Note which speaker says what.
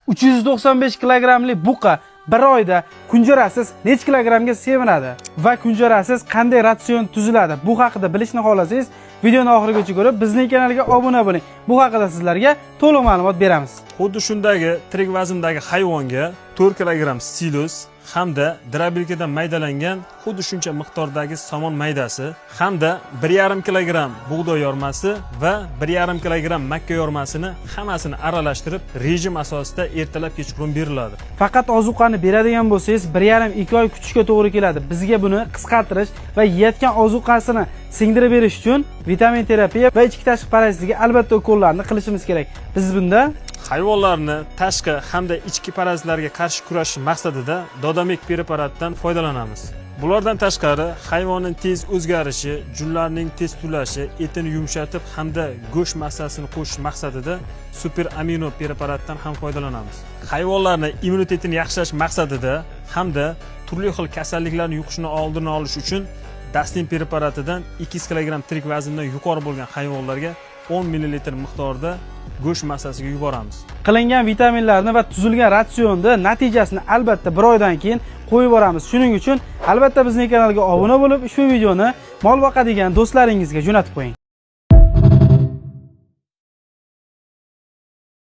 Speaker 1: 395 kilogrammlik buqa bir oyda kunjarasiz necha kilogrammga sevinadi va kunjarasiz qanday ratsion tuziladi? Bu haqida bilishni xohlasangiz, videoni oxirigacha ko'rib, bizning kanalga obuna bo'ling. Bu haqida sizlarga to'liq ma'lumot beramiz.
Speaker 2: Xuddi shundagi tirik vazndagi hayvonga 4 kilogramm silus hamda drobilkadan maydalangan xuddi shuncha miqdordagi somon maydasi hamda 1,5 kilogramm bug'doy yormasi va 1,5 kilogramm makka yormasini hammasini aralashtirib rejim asosida ertalab kechqurun beriladi.
Speaker 1: Faqat ozuqani beradigan bo'lsangiz 1,5-2 oy kutishga to'g'ri keladi. Bizga buni qisqartirish va yeyotgan ozuqasini singdirib berish uchun vitamin terapiya va ichki tashqi parazitligi albatta ukollarni qilishimiz kerak. Biz bunda
Speaker 2: hayvonlarni tashqi hamda ichki parazitlarga qarshi kurashish maqsadida Dodamik preparatdan foydalanamiz. Bulardan tashqari hayvonning tez o'zgarishi, junlarning tez tulashi, etini yumshatib hamda go'sht massasini qo'shish maqsadida super amino preparatdan ham foydalanamiz. Hayvonlarning immunitetini yaxshilash maqsadida hamda turli xil kasalliklarning yuqishini oldini olish uchun Dastin preparatidan 200 kilogramm tirik vazndan yuqori bo'lgan hayvonlarga 10 ml miqdorda go'sht massasiga yuboramiz.
Speaker 1: Qilingan vitaminlarni va tuzilgan ratsionda natijasini albatta bir oydan keyin qo'yib boramiz. Shuning uchun albatta bizning kanalga obuna bo'lib, ushbu videoni mol boqadigan do'stlaringizga jo'natib qo'ying.